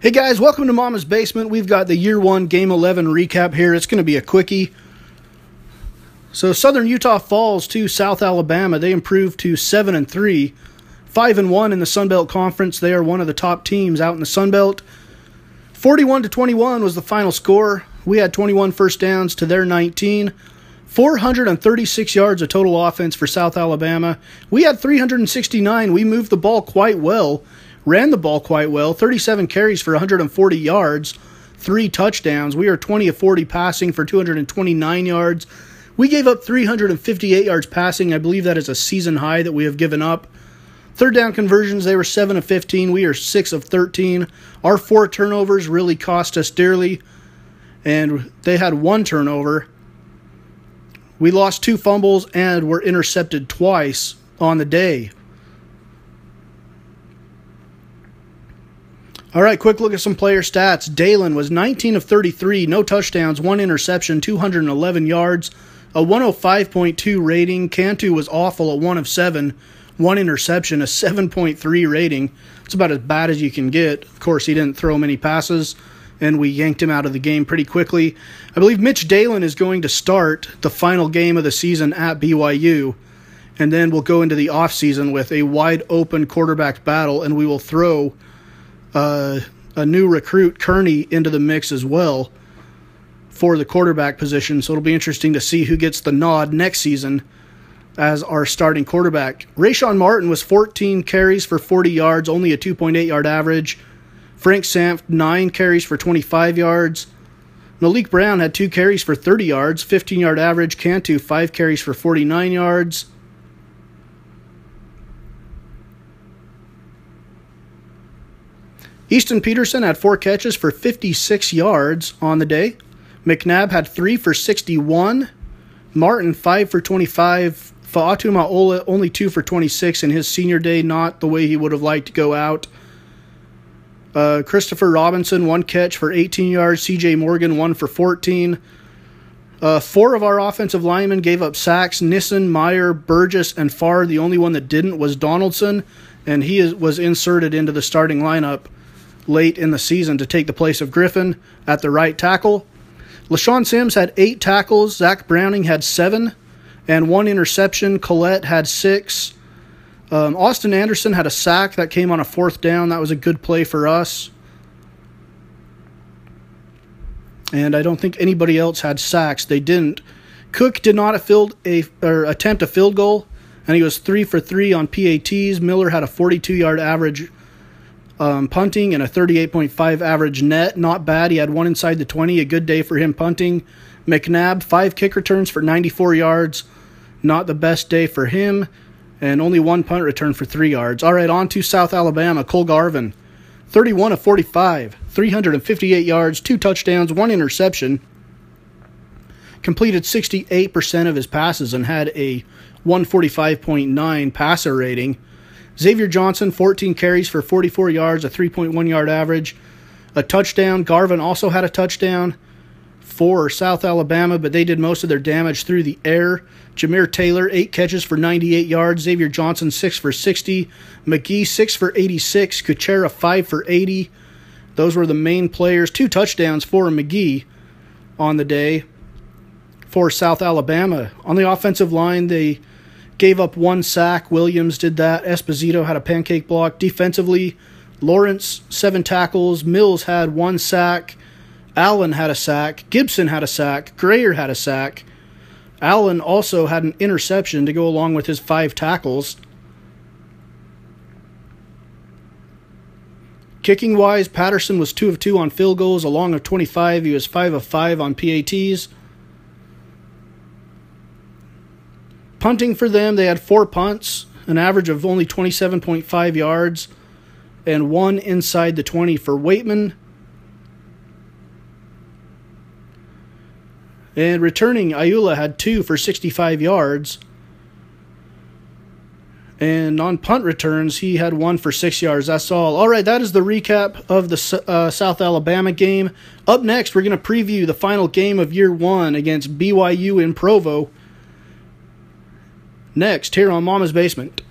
Hey guys, welcome to Mama's Basement. We've got the Year 1 Game 11 recap here. It's going to be a quickie. So Southern Utah falls to South Alabama. They improved to 7-3, 5-1 in the Sun Belt Conference. They are one of the top teams out in the Sun Belt. 41-21 was the final score. We had 21 first downs to their 19. 436 yards of total offense for South Alabama. We had 369. We moved the ball quite well. Ran the ball quite well, 37 carries for 140 yards, 3 touchdowns. We are 20 of 40 passing for 229 yards. We gave up 358 yards passing. I believe that is a season high that we have given up. Third down conversions, they were 7 of 15. We are 6 of 13. Our 4 turnovers really cost us dearly, and they had 1 turnover. We lost 2 fumbles and were intercepted twice on the day. All right, quick look at some player stats. Dalen was 19 of 33, no touchdowns, 1 interception, 211 yards, a 105.2 rating. Cantu was awful at 1 of 7, 1 interception, a 7.3 rating. It's about as bad as you can get. Of course, he didn't throw many passes, and we yanked him out of the game pretty quickly. I believe Mitch Dalen is going to start the final game of the season at BYU, and then we'll go into the offseason with a wide-open quarterback battle, and we will throw a new recruit, Kearney, into the mix as well for the quarterback position. So it'll be interesting to see who gets the nod next season as our starting quarterback. Rayshawn Martin was 14 carries for 40 yards, only a 2.8 yard average. Frank Sanft, 9 carries for 25 yards. Malik Brown had 2 carries for 30 yards, 15 yard average. Cantu, 5 carries for 49 yards. Easton Peterson had 4 catches for 56 yards on the day. McNabb had 3 for 61. Martin, 5 for 25. Fa'atuma Ola, only 2 for 26 in his senior day, not the way he would have liked to go out. Christopher Robinson, 1 catch for 18 yards. CJ Morgan, 1 for 14. 4 of our offensive linemen gave up sacks. Nissen, Meyer, Burgess, and Farr. The only one that didn't was Donaldson, and he was inserted into the starting lineup late in the season to take the place of Griffin at the right tackle. LaShawn Sims had 8 tackles. Zach Browning had 7 and 1 interception. Collette had 6. Austin Anderson had a sack that came on a 4th down. That was a good play for us. And I don't think anybody else had sacks. They didn't. Cook did not attempt a field goal, and he was 3 for 3 on PATs. Miller had a 42-yard average punting and a 38.5 average net. Not bad. He had 1 inside the 20. A good day for him punting. McNabb, 5 kick returns for 94 yards. Not the best day for him. And only 1 punt return for 3 yards. All right, on to South Alabama. Cole Garvin, 31 of 45, 358 yards, 2 touchdowns, 1 interception. Completed 68% of his passes and had a 145.9 passer rating. Xavier Johnson, 14 carries for 44 yards, a 3.1 yard average, a touchdown. Garvin also had a touchdown for South Alabama, but they did most of their damage through the air. Jameer Taylor, 8 catches for 98 yards. Xavier Johnson, 6 for 60. McGee, 6 for 86. Kuchera, 5 for 80. Those were the main players. 2 touchdowns for McGee on the day for South Alabama. On the offensive line, they gave up 1 sack. Williams did that. Esposito had a pancake block. Defensively, Lawrence, 7 tackles. Mills had 1 sack. Allen had a sack. Gibson had a sack. Grayer had a sack. Allen also had an interception to go along with his 5 tackles. Kicking-wise, Patterson was 2 of 2 on field goals, a long of 25. He was 5 of 5 on PATs. Punting for them, they had 4 punts, an average of only 27.5 yards, and 1 inside the 20 for Waitman. And returning, Ayula had 2 for 65 yards. And on punt returns, he had 1 for 6 yards. That's all. All right, that is the recap of the South Alabama game. Up next, we're going to preview the final game of Year 1 against BYU in Provo. Next, here on Mama's Basement.